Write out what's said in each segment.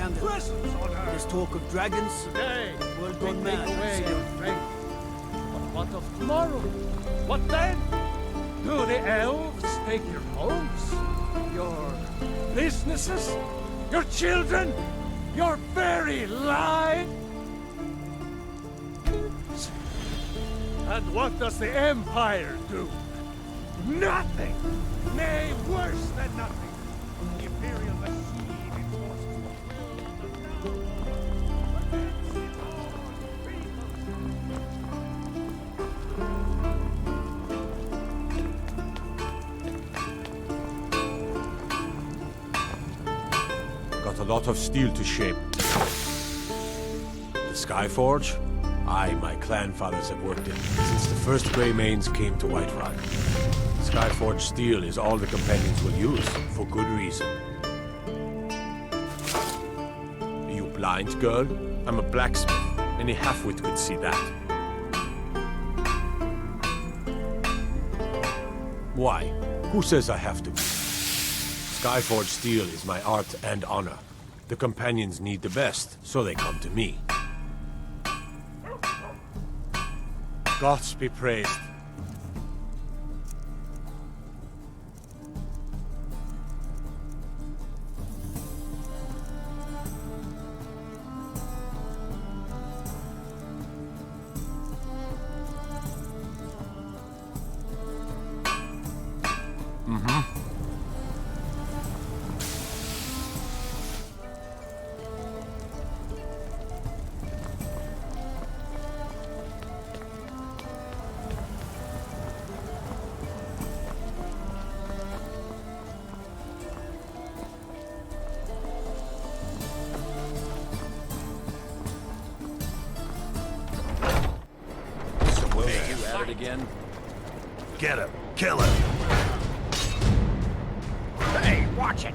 scandal. Presents on her. There's talk of dragons. Today, World we gone take mad. away Say. your strength. But what of tomorrow? What then? Do the elves take your homes? Your businesses? Your children? Your very lives? And what does the Empire do? Nothing! Nay, worse than nothing! The Imperial machine enforces the will of the now, prevents it all. Got a lot of steel to shape. The Skyforge? I, my clan fathers have worked it since the first Greymanes came to Whiterun. Skyforge steel is all the companions will use, for good reason. Are you blind, girl? I'm a blacksmith. Any half-wit could see that. Why? Who says I have to? Skyforge steel is my art and honor. The companions need the best, so they come to me. Gods be praised. Again? Get him! Kill him! Hey, watch it!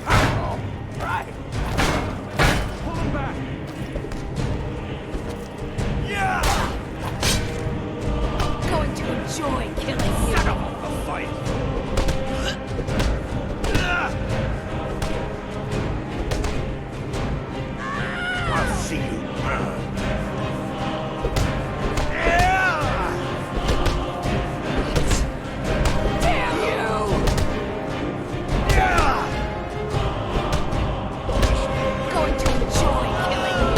Oh, right. Pull him back! Yeah! Going to enjoy killing you. Set him up the fight! I'll see you burn! Damn you! Going to enjoy killing you.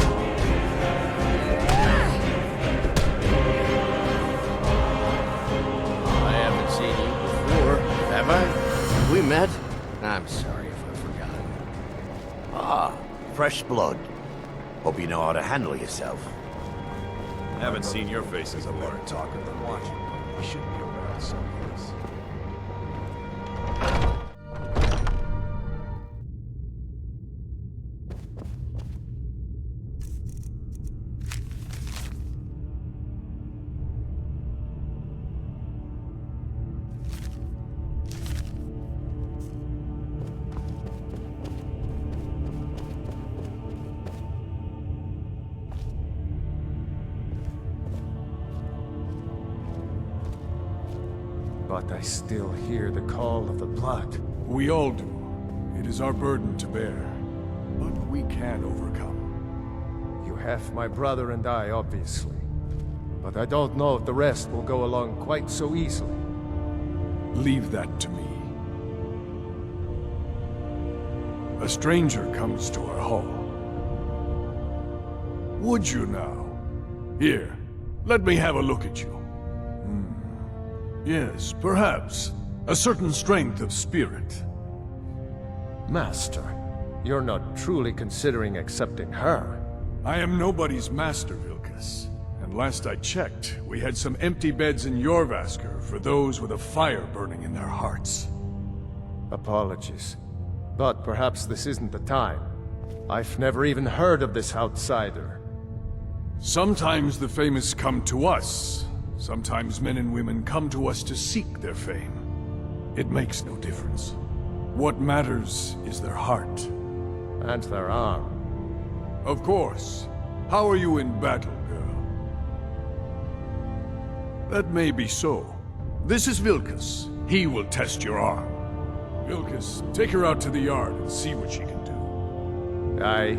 I haven't seen you before, have I? We met? I'm sorry if I've forgotten. Ah, fresh blood. Hope you know how to handle yourself. Haven't seen your faces a better talker than watching. We should be around someplace. But I still hear the call of the blood. We all do. It is our burden to bear. But we can overcome. You have my brother and I, obviously. But I don't know if the rest will go along quite so easily. Leave that to me. A stranger comes to our hall. Would you now? Here, let me have a look at you. Yes, perhaps. A certain strength of spirit. Master, you're not truly considering accepting her. I am nobody's master, Vilkas. And last I checked, we had some empty beds in Jorvaskr for those with a fire burning in their hearts. Apologies. But perhaps this isn't the time. I've never even heard of this outsider. Sometimes the famous come to us. Sometimes men and women come to us to seek their fame. It makes no difference. What matters is their heart. And their arm. Of course. How are you in battle, girl? That may be so. This is Vilkas. He will test your arm. Vilkas, take her out to the yard and see what she can do. Aye.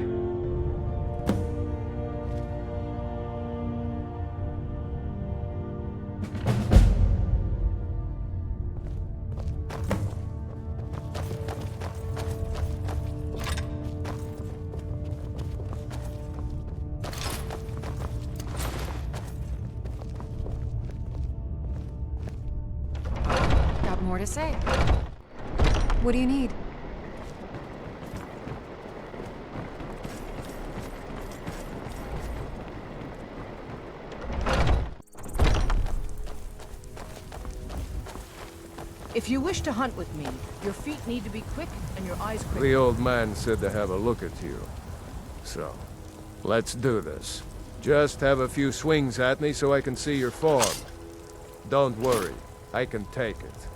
Got more to say. What do you need? If you wish to hunt with me, your feet need to be quick and your eyes quick. The old man said to have a look at you. So, let's do this. Just have a few swings at me so I can see your form. Don't worry, I can take it.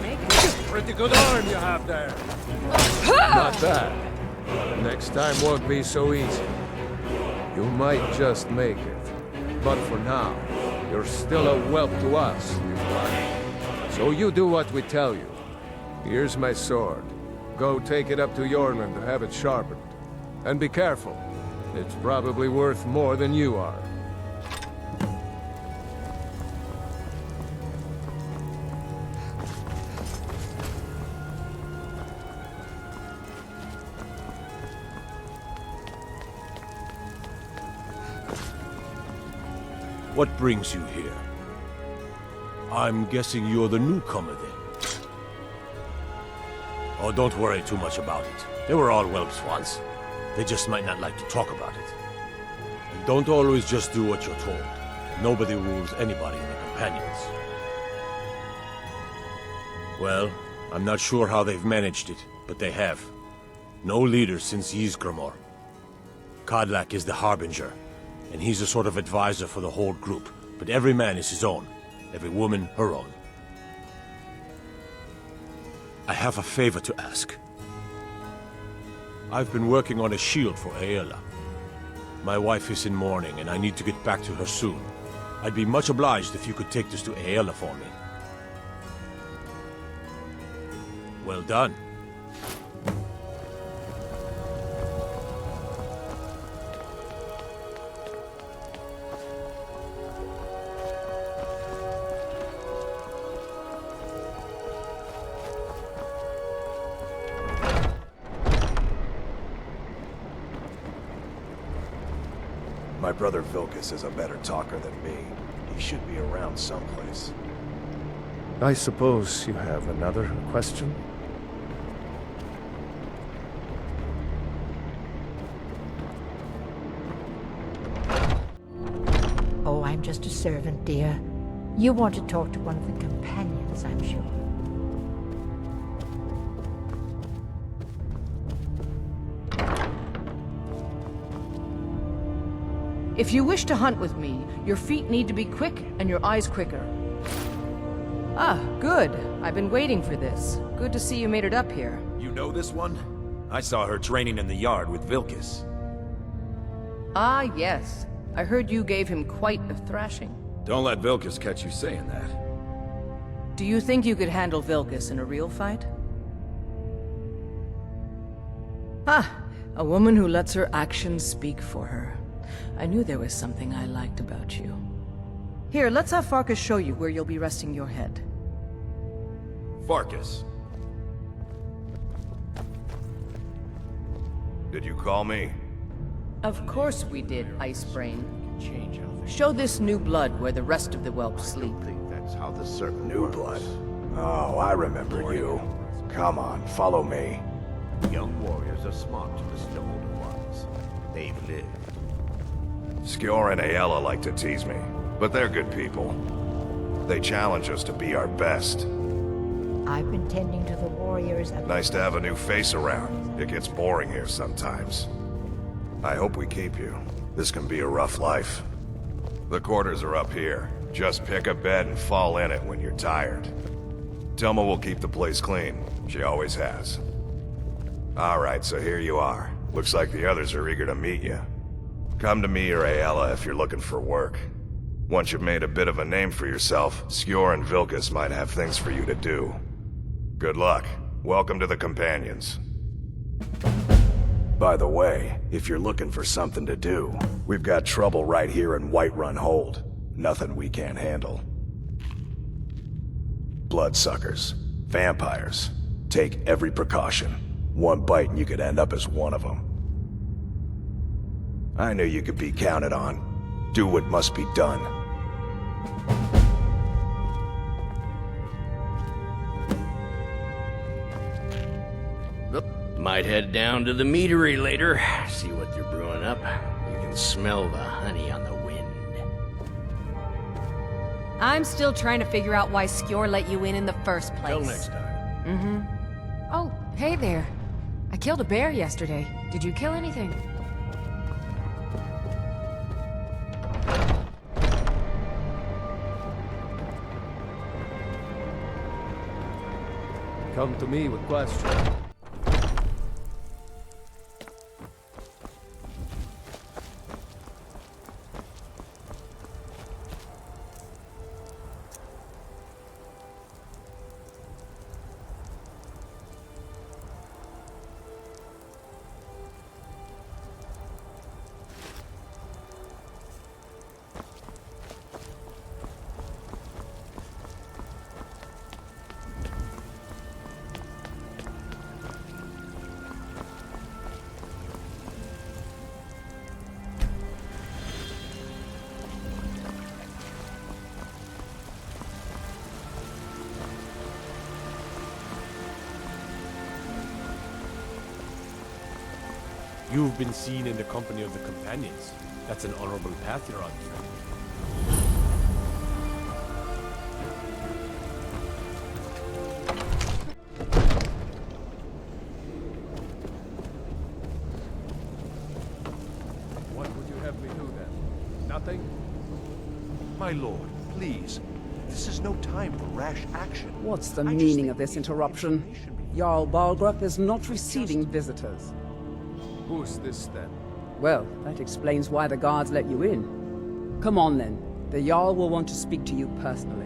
Make it. Pretty good arm you have there. Not bad. Next time won't be so easy. You might just make it. But for now, you're still a whelp to us, you are. So you do what we tell you. Here's my sword. Go take it up to Yorland to have it sharpened. And be careful. It's probably worth more than you are. What brings you here? I'm guessing you're the newcomer then. Oh, don't worry too much about it. They were all whelps once. They just might not like to talk about it. And don't always just do what you're told. Nobody rules anybody in the companions. Well, I'm not sure how they've managed it, but they have. No leader since Ysgramor. Kodlak is the Harbinger, and he's a sort of advisor for the whole group. But every man is his own. Every woman her own. I have a favor to ask. I've been working on a shield for Aela. My wife is in mourning, and I need to get back to her soon. I'd be much obliged if you could take this to Aela for me. Well done. My brother Vilkas is a better talker than me. He should be around someplace. I suppose you have another question? Oh, I'm just a servant, dear. You want to talk to one of the companions, I'm sure. If you wish to hunt with me, your feet need to be quick and your eyes quicker. Ah, good. I've been waiting for this. Good to see you made it up here. You know this one? I saw her training in the yard with Vilkas. Ah, yes. I heard you gave him quite a thrashing. Don't let Vilkas catch you saying that. Do you think you could handle Vilkas in a real fight? Ah, a woman who lets her actions speak for her. I knew there was something I liked about you. Here, let's have Farkas show you where you'll be resting your head. Farkas. Did you call me? Of course we did, Icebrain. Show this new blood where the rest of the whelps sleep. That's how the serpent New works. blood. Oh, I remember you. Come on, follow me. Young warriors are smart as the older ones. They've lived. Skjor and Aela like to tease me, but they're good people. They challenge us to be our best. I've been tending to the warriors and... Nice to have a new face around. It gets boring here sometimes. I hope we keep you. This can be a rough life. The quarters are up here. Just pick a bed and fall in it when you're tired. Telma will keep the place clean. She always has. Alright, so here you are. Looks like the others are eager to meet you. Come to me or Aela if you're looking for work. Once you've made a bit of a name for yourself, Skjor and Vilkas might have things for you to do. Good luck. Welcome to the Companions. By the way, if you're looking for something to do, we've got trouble right here in Whiterun Hold. Nothing we can't handle. Bloodsuckers. Vampires. Take every precaution. One bite and you could end up as one of them. I knew you could be counted on. Do what must be done. Might head down to the meadery later, see what they're brewing up. You can smell the honey on the wind. I'm still trying to figure out why Skjor let you in the first place. Till next time. Mm-hmm. Oh, hey there. I killed a bear yesterday. Did you kill anything? Come to me with questions. You've been seen in the company of the Companions. That's an honorable path you're on, friend. What would you have me do then? Nothing? My lord, please. This is no time for rash action. What's the meaning of this interruption? Jarl Balgruuf is not receiving visitors. Who's this then? Well, that explains why the guards let you in. Come on then. The Jarl will want to speak to you personally.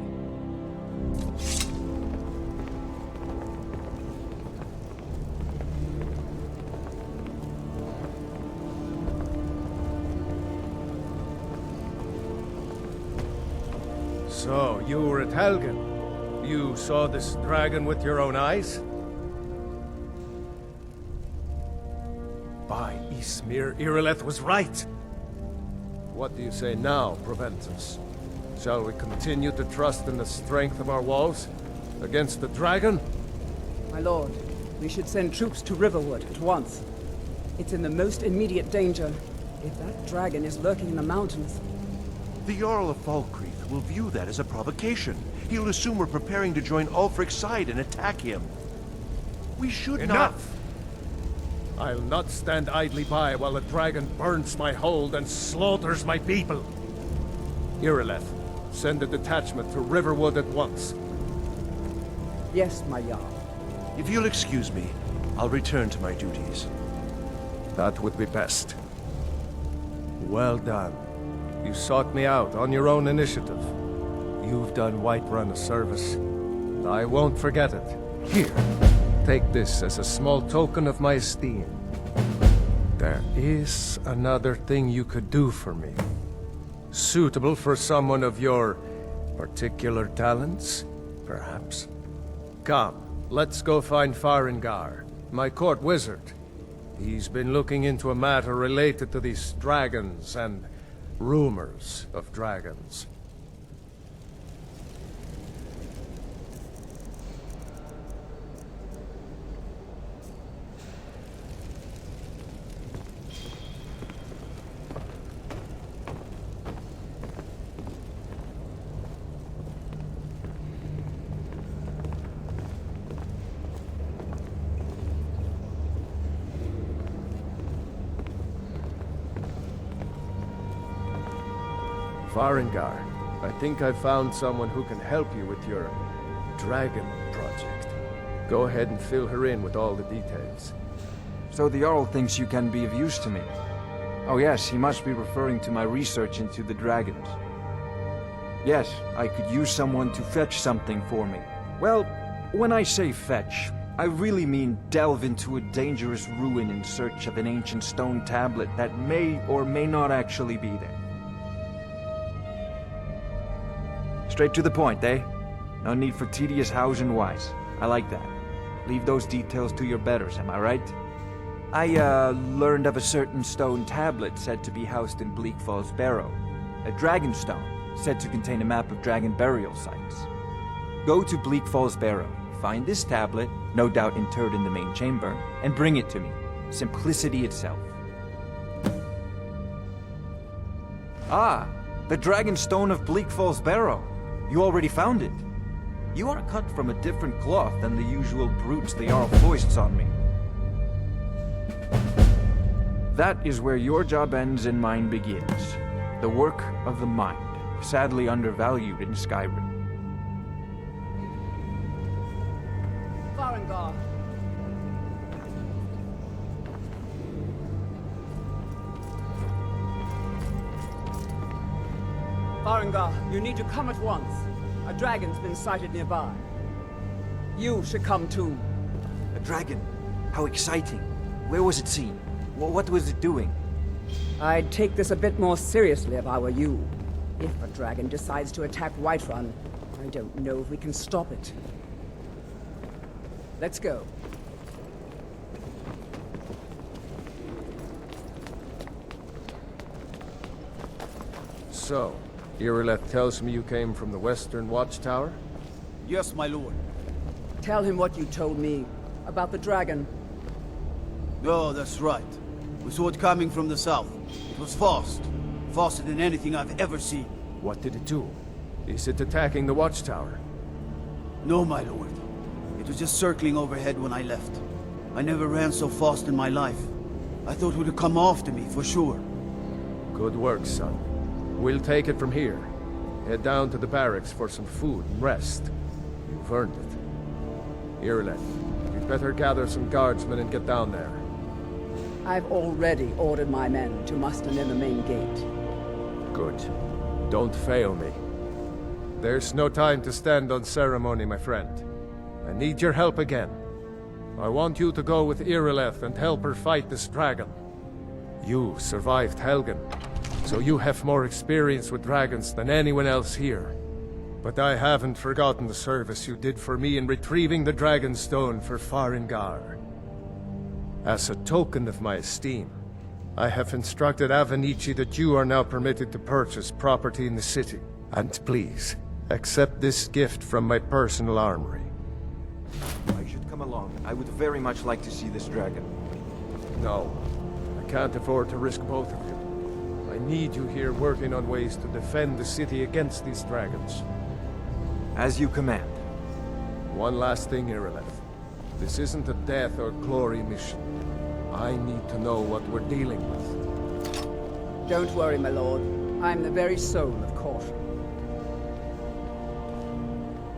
So, you were at Helgen. You saw this dragon with your own eyes? By Ysmir, Irileth was right! What do you say now, Proventus? Shall we continue to trust in the strength of our walls? Against the dragon? My lord, we should send troops to Riverwood at once. It's in the most immediate danger. If that dragon is lurking in the mountains... The Jarl of Falkreath will view that as a provocation. He'll assume we're preparing to join Ulfric's side and attack him. We should Enough! I'll not stand idly by while the dragon burns my hold and slaughters my people. Irileth, send a detachment to Riverwood at once. Yes, my Jarl. If you'll excuse me, I'll return to my duties. That would be best. Well done. You sought me out on your own initiative. You've done Whiterun a service, and I won't forget it. Here, take this as a small token of my esteem. There is another thing you could do for me. Suitable for someone of your particular talents, perhaps. Come, let's go find Farengar, my court wizard. He's been looking into a matter related to these dragons and rumors of dragons. Farengar, I think I found someone who can help you with your dragon project. Go ahead and fill her in with all the details. So the Jarl thinks you can be of use to me. Oh yes, he must be referring to my research into the dragons. Yes, I could use someone to fetch something for me. Well, When I say fetch, I really mean delve into a dangerous ruin in search of an ancient stone tablet that may or may not actually be there. Straight to the point, eh? No need for tedious hows and whys. I like that. Leave those details to your betters, am I right? I, learned of a certain stone tablet said to be housed in Bleak Falls Barrow. A dragon stone, said to contain a map of dragon burial sites. Go to Bleak Falls Barrow, find this tablet, no doubt interred in the main chamber, and bring it to me. Simplicity itself. Ah, the dragon stone of Bleak Falls Barrow. You already found it. You are cut from a different cloth than the usual brutes the Jarl foists on me. That is where your job ends and mine begins. The work of the mind, sadly undervalued in Skyrim. Farengar. Farengar, you need to come at once. A dragon's been sighted nearby. You should come too. A dragon? How exciting. Where was it seen? What was it doing? I'd take this a bit more seriously if I were you. If a dragon decides to attack Whiterun, I don't know if we can stop it. Let's go. So, Irileth tells me you came from the Western Watchtower? Yes, my lord. Tell him what you told me about the dragon. Oh, that's right. We saw it coming from the south. It was fast. Faster than anything I've ever seen. What did it do? Is it attacking the Watchtower? No, my lord. It was just circling overhead when I left. I never ran so fast in my life. I thought it would come after me, for sure. Good work, son. We'll take it from here. Head down to the barracks for some food and rest. You've earned it. Irileth, you'd better gather some guardsmen and get down there. I've already ordered my men to muster near the main gate. Good. Don't fail me. There's no time to stand on ceremony, my friend. I need your help again. I want you to go with Irileth and help her fight this dragon. You survived Helgen, so you have more experience with dragons than anyone else here. But I haven't forgotten the service you did for me in retrieving the Dragon Stone for Farengar. As a token of my esteem, I have instructed Avenici that you are now permitted to purchase property in the city. And please, accept this gift from my personal armory. I should come along. I would very much like to see this dragon. No, I can't afford to risk both of you. I need you here working on ways to defend the city against these dragons. As you command. One last thing, Irileth. This isn't a death or glory mission. I need to know what we're dealing with. Don't worry, my lord. I'm the very soul of caution.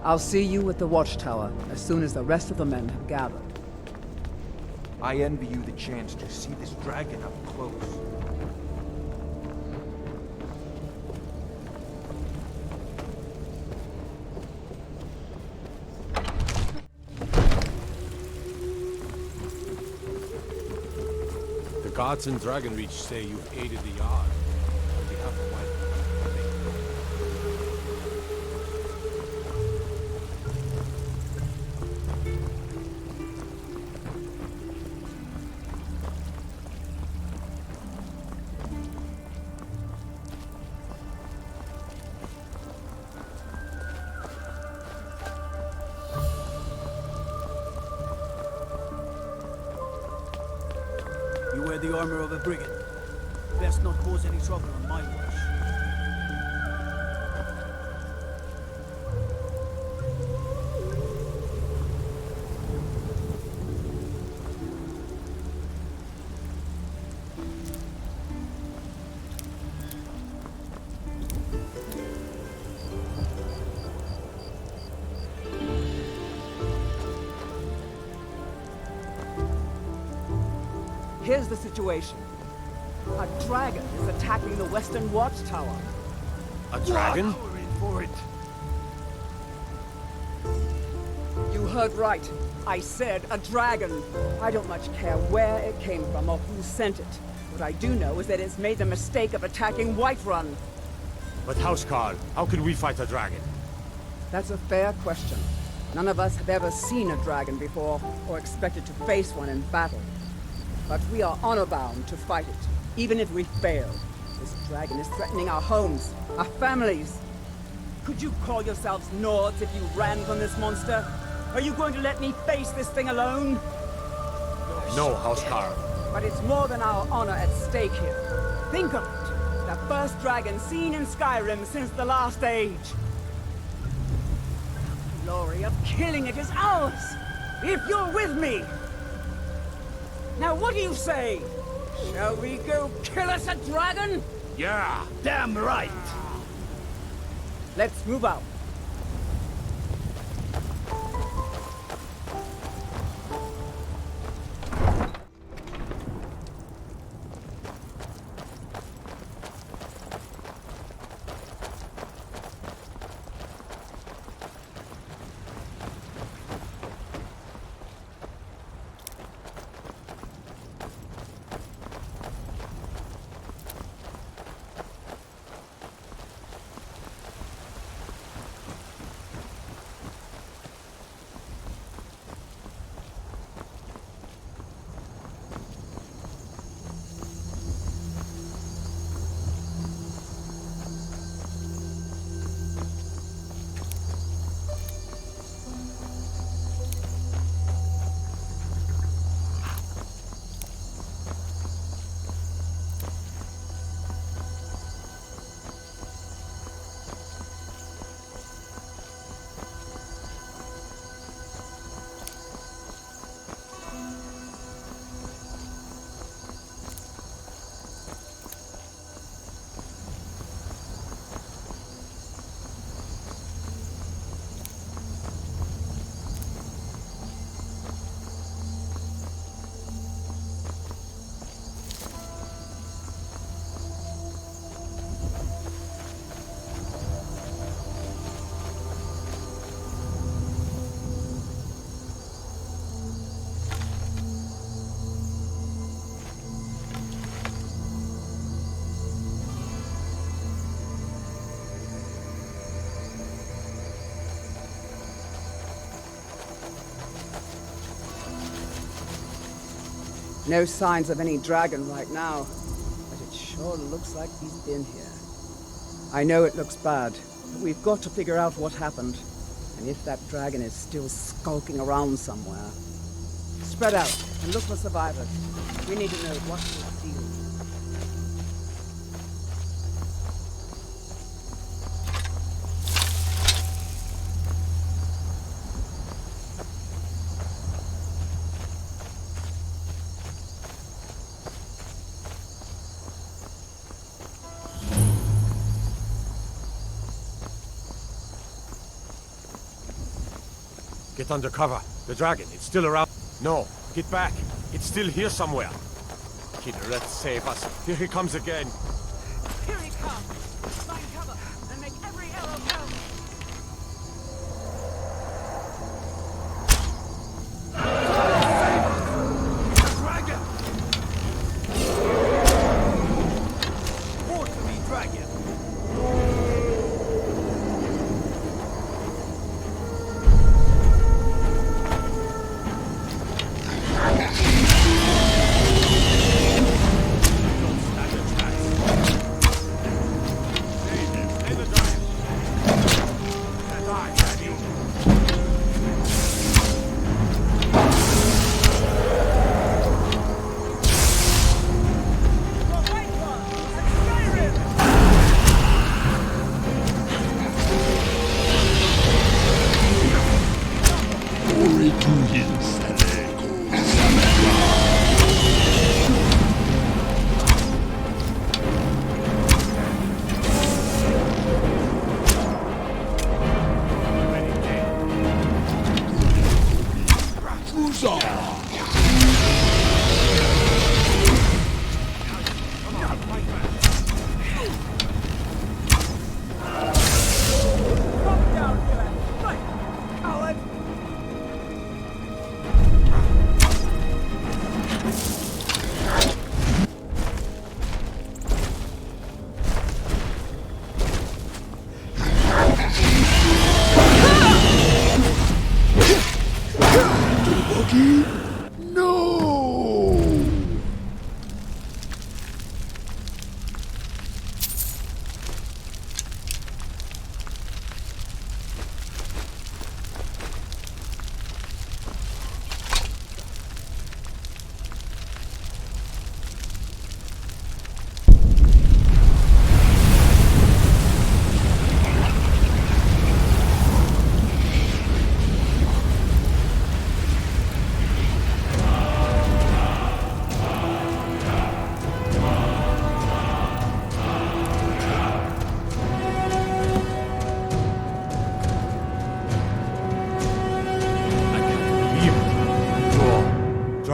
I'll see you at the Watchtower as soon as the rest of the men have gathered. I envy you the chance to see this dragon up close. The gods in Dragonreach say you've aided the Jarl on behalf of my... You wear the armor of a brigand. Best not cause any trouble on my watch. Here's the situation. A dragon is attacking the Western Watchtower. A dragon? We're in for it. You heard right. I said a dragon. I don't much care where it came from or who sent it. What I do know is that it's made the mistake of attacking Whiterun. But Housecarl, how can we fight a dragon? That's a fair question. None of us have ever seen a dragon before, or expected to face one in battle. But we are honor-bound to fight it, even if we fail. This dragon is threatening our homes, our families. Could you call yourselves Nords if you ran from this monster? Are you going to let me face this thing alone? No, Housecarl. But it's more than our honor at stake here. Think of it. The first dragon seen in Skyrim since the Last Age. The glory of killing it is ours, if you're with me. Now what do you say? Shall we go kill us a dragon? Yeah! Damn right! Let's move out. No signs of any dragon right now, but it sure looks like he's been here. I know it looks bad, but we've got to figure out what happened, and if that dragon is still skulking around somewhere. Spread out and look for survivors. We need to know what we're dealing with. Get under cover. The dragon, it's still around. No, get back. It's still here somewhere. Kidder, let's save us. Here he comes again. Here he comes! Find cover and make every arrow count! Dragon! Report to me, dragon! Loki? No!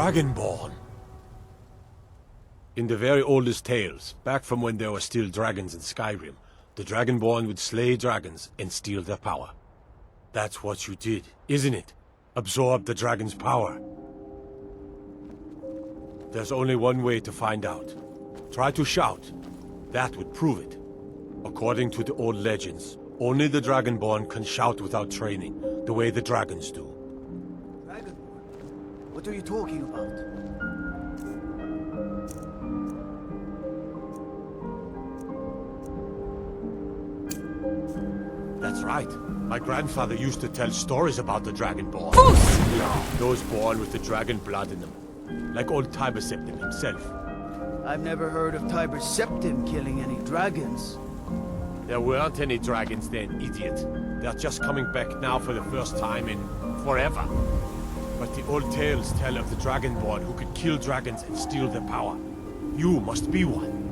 Dragonborn. In the very oldest tales, back from when there were still dragons in Skyrim, the Dragonborn would slay dragons and steal their power. That's what you did, isn't it? Absorb the dragon's power. There's only one way to find out. Try to shout. That would prove it. According to the old legends, only the Dragonborn can shout without training, the way the dragons do. What are you talking about? That's right. My grandfather used to tell stories about the Dragonborn. Those born with the dragon blood in them. Like old Tiber Septim himself. I've never heard of Tiber Septim killing any dragons. There weren't any dragons then, idiot. They're just coming back now for the first time in forever. But the old tales tell of the Dragonborn who could kill dragons and steal their power. You must be one.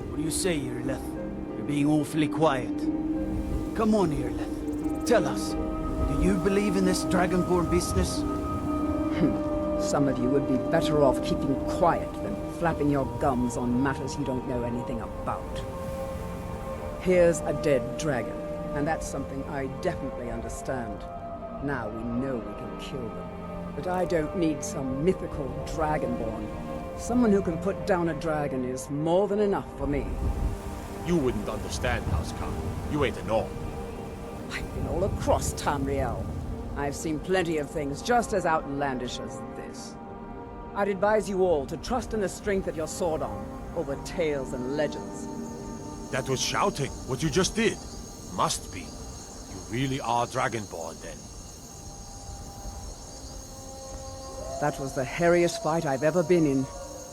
What do you say, Irleth? You're being awfully quiet. Come on, Irleth. Tell us. Do you believe in this Dragonborn business? Some of you would be better off keeping quiet than flapping your gums on matters you don't know anything about. Here's a dead dragon, and that's something I definitely understand. Now we know we can kill them. But I don't need some mythical Dragonborn. Someone who can put down a dragon is more than enough for me. You wouldn't understand, Housecarl. You ain't a gnome. I've been all across Tamriel. I've seen plenty of things just as outlandish as this. I'd advise you all to trust in the strength of your sword arm over tales and legends. That was shouting, what you just did. Must be. You really are Dragonborn, then. That was the hairiest fight I've ever been in,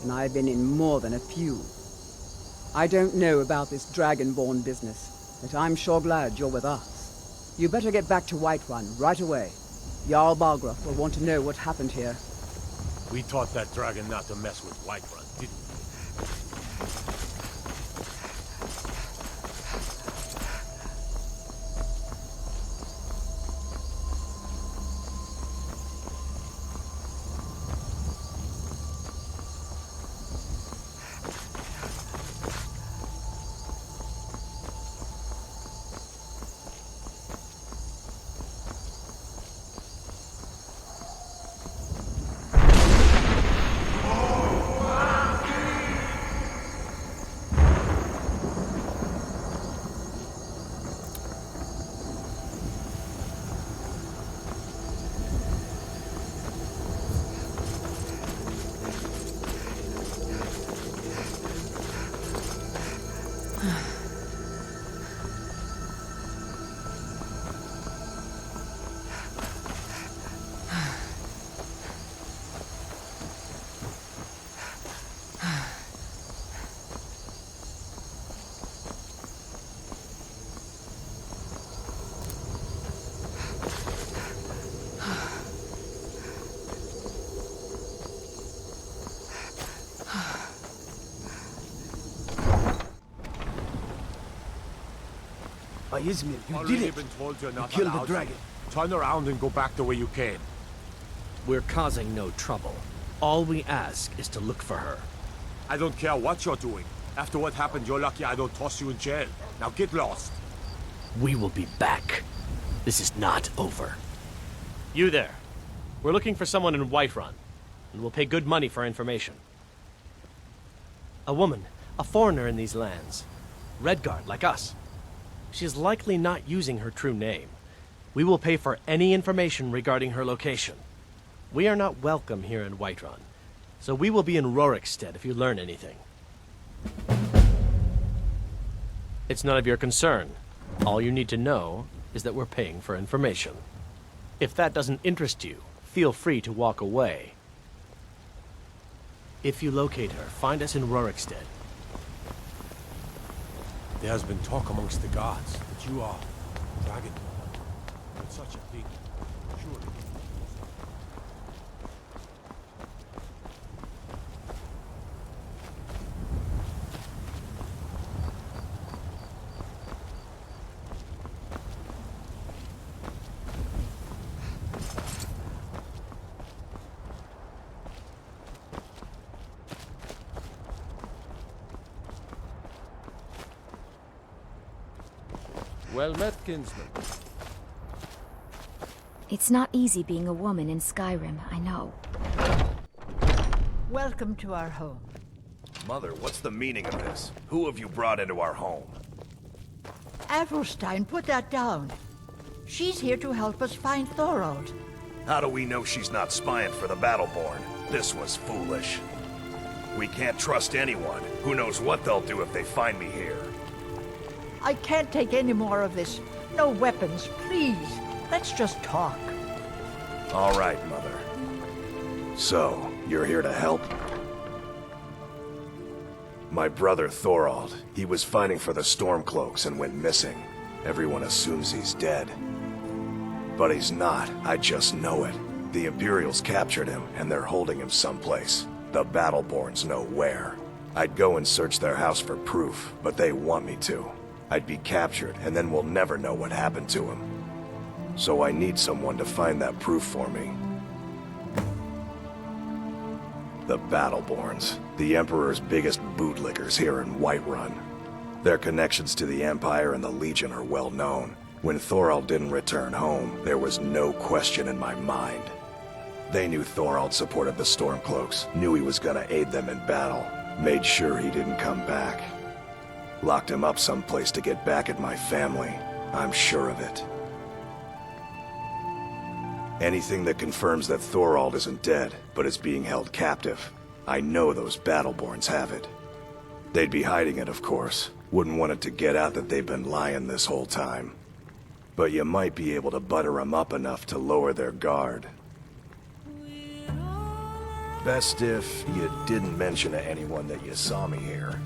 and I've been in more than a few. I don't know about this Dragonborn business, but I'm sure glad you're with us. You better get back to Whiterun right away. Jarl Balgruuf will want to know what happened here. We taught that dragon not to mess with Whiterun, didn't we? Ysmir, you Already did it! been told you're not You killed allowed the dragon. to. Turn around and go back the way you came. We're causing no trouble. All we ask is to look for her. I don't care what you're doing. After what happened, you're lucky I don't toss you in jail. Now get lost. We will be back. This is not over. You there. We're looking for someone in Whiterun, and we'll pay good money for information. A woman, a foreigner in these lands. Redguard, like us. She is likely not using her true name. We will pay for any information regarding her location. We are not welcome here in Whiterun, so we will be in Rorikstead if you learn anything. It's none of your concern. All you need to know is that we're paying for information. If that doesn't interest you, feel free to walk away. If you locate her, find us in Rorikstead. There has been talk amongst the gods that you are dragon. But such a thing, surely. Well met, kinsman. It's not easy being a woman in Skyrim, I know. Welcome to our home. Mother, what's the meaning of this? Who have you brought into our home? Avrelstein, put that down. She's here to help us find Thorold. How do we know she's not spying for the Battleborn? This was foolish. We can't trust anyone. Who knows what they'll do if they find me here? I can't take any more of this. No weapons, please. Let's just talk. All right, Mother. So, you're here to help? My brother Thorold, he was fighting for the Stormcloaks and went missing. Everyone assumes he's dead. But he's not, I just know it. The Imperials captured him, and they're holding him someplace. The Battleborns know where. I'd go and search their house for proof, but they want me to. I'd be captured, and then we'll never know what happened to him. So I need someone to find that proof for me. The Battleborns, the Emperor's biggest bootlickers here in Whiterun. Their connections to the Empire and the Legion are well known. When Thorold didn't return home, there was no question in my mind. They knew Thorold supported the Stormcloaks, knew he was gonna aid them in battle, made sure he didn't come back. Locked him up someplace to get back at my family. I'm sure of it. Anything that confirms that Thorold isn't dead, but is being held captive. I know those Battleborns have it. They'd be hiding it, of course. Wouldn't want it to get out that they've been lying this whole time. But you might be able to butter them up enough to lower their guard. Best if you didn't mention to anyone that you saw me here.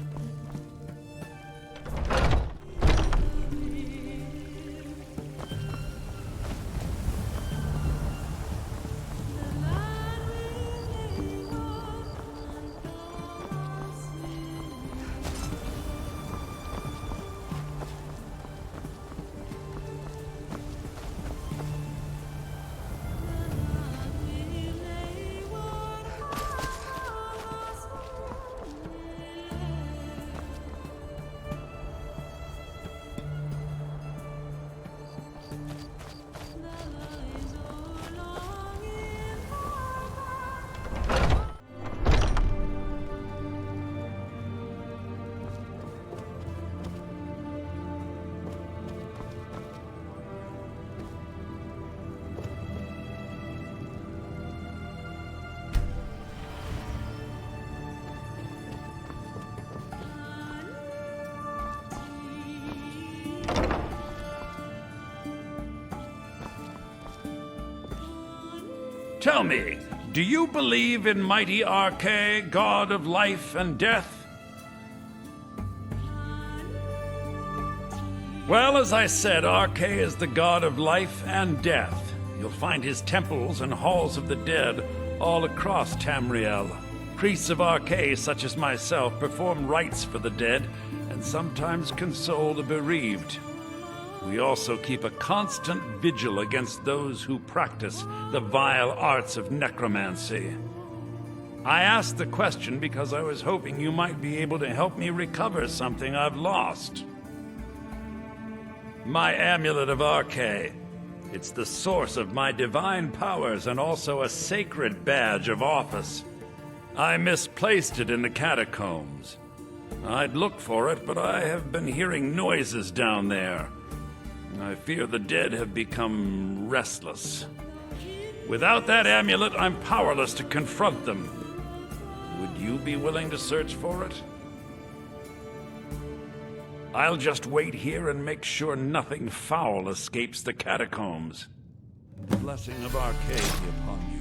Tell me, do you believe in mighty Arkay, god of life and death? Well, as I said, Arkay is the god of life and death. You'll find his temples and halls of the dead all across Tamriel. Priests of Arkay, such as myself, perform rites for the dead and sometimes console the bereaved. We also keep a constant vigil against those who practice the vile arts of necromancy. I asked the question because I was hoping you might be able to help me recover something I've lost. My amulet of Arkay. It's the source of my divine powers and also a sacred badge of office. I misplaced it in the catacombs. I'd look for it, but I have been hearing noises down there. I fear the dead have become restless. Without that amulet, I'm powerless to confront them. Would you be willing to search for it? I'll just wait here and make sure nothing foul escapes the catacombs. The blessing of Arcade be upon you.